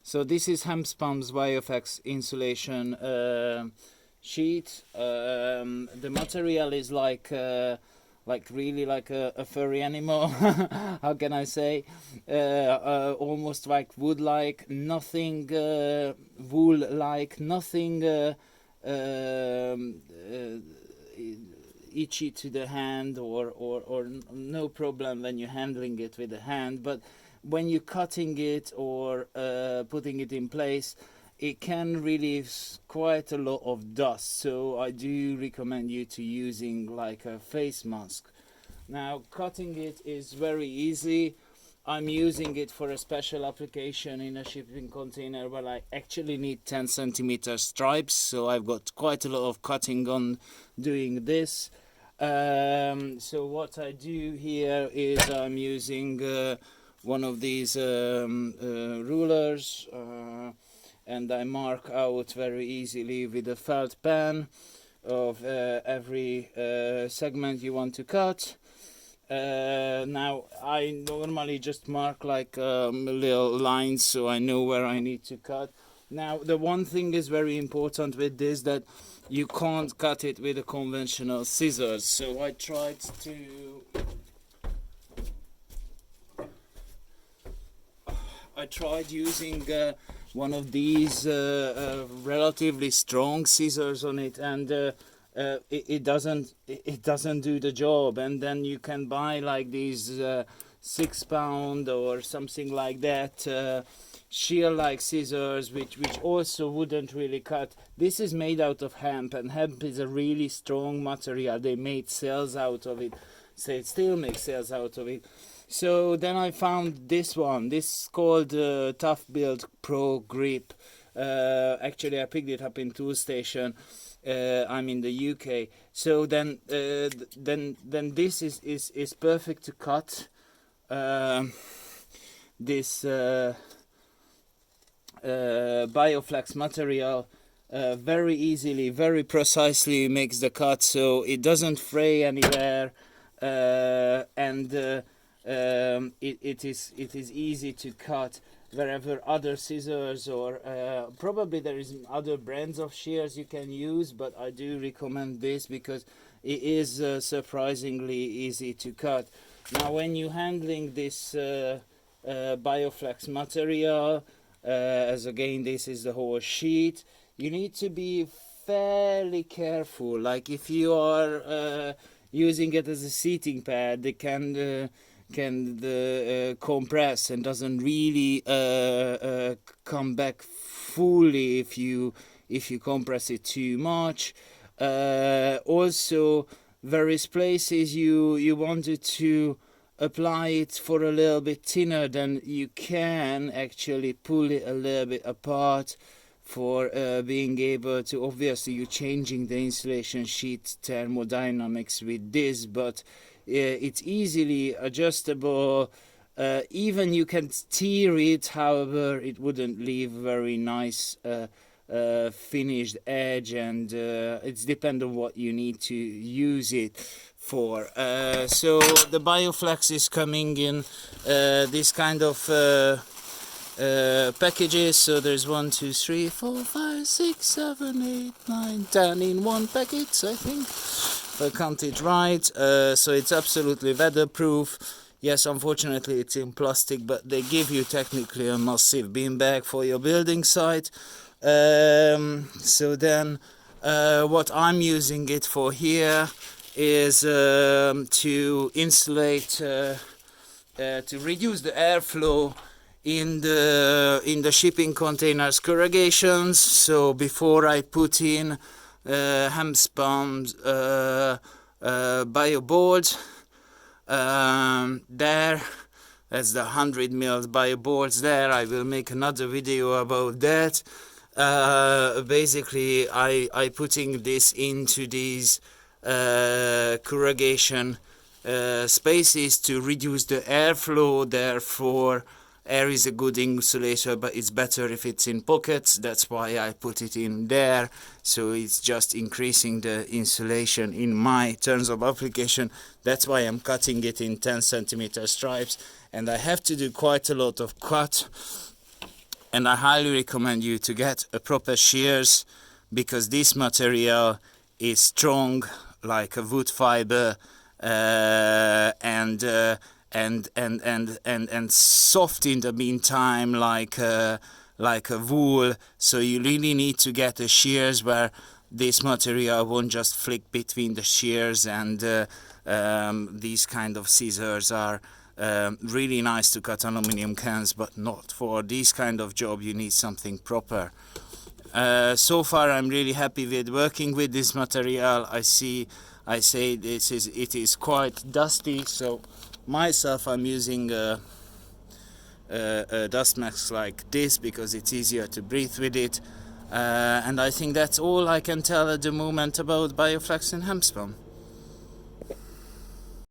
So this is HEMSPAN Bio Flex insulation sheet. The material is like really like a furry animal. How can I say? Almost like wood-like, nothing wool-like, nothing itchy to the hand, or no problem when you're handling it with the hand. But when you're cutting it or putting it in place, it can release quite a lot of dust, so I do recommend you to using like a face mask. Now cutting it is very easy. I'm using it for a special application in a shipping container where I actually need 10 centimeter stripes, so I've got quite a lot of cutting on doing this. So what I do here is I'm using one of these rulers, and I mark out very easily with a felt pen of every segment you want to cut. Now I normally just mark like little lines so I know where I need to cut. Now the one thing is very important with this, that you can't cut it with a conventional scissors, so I tried using one of these relatively strong scissors on it, and it doesn't do the job. And then you can buy like these 6-pound or something like that shear like scissors, which also wouldn't really cut. This is made out of hemp, and hemp is a really strong material. They made cells out of it, so it still makes cells out of it. So then I found this one. This is called Tough Build Pro Grip. Actually I picked it up in Tool Station. I'm in the UK. So then this is perfect to cut this BioFlex material very easily, very precisely makes the cut, so it doesn't fray anywhere, and it is easy to cut wherever other scissors or probably there is other brands of shears you can use, but I do recommend this because it is surprisingly easy to cut. Now when you're handling this BioFlex material, as again this is the whole sheet, you need to be fairly careful. Like if you are using it as a seating pad, they can compress and doesn't really come back fully if you compress it too much. Also, various places you wanted to apply it for a little bit thinner, then you can actually pull it a little bit apart for being able to, obviously you're changing the insulation sheet thermodynamics with this, but it's easily adjustable. Even you can steer it, however it wouldn't leave very nice finished edge, and it's depend on what you need to use it for. So the BioFlex is coming in this kind of packages. So there's 1, 2, 3, 4, 5, 6, 7, 8, 9, 10 in one packet, I think, if I count it right. So it's absolutely weatherproof. Yes, unfortunately it's in plastic, but they give you technically a massive beanbag for your building site. So then what I'm using it for here is to insulate, to reduce the airflow in the shipping containers corrugations. So before I put in HEMSPAN bio board, there, that's the 100 mil bio boards there. I will make another video about that. Basically I putting this into these corrugation spaces to reduce the airflow. Therefore air is a good insulator, but it's better if it's in pockets. That's why I put it in there, so it's just increasing the insulation in my terms of application. That's why I'm cutting it in 10 centimeter stripes, and I have to do quite a lot of cut and I highly recommend you to get a proper shears, because this material is strong like a wood fiber, and soft in the meantime like a wool. So you really need to get a shears where this material won't just flick between the shears, and these kind of scissors are really nice to cut aluminium cans, but not for this kind of job. You need something proper. So far I'm really happy with working with this material. I say it is quite dusty, so myself I'm using a dust mask like this because it's easier to breathe with it. And I think that's all I can tell at the moment about BioFlex and HEMSPAN.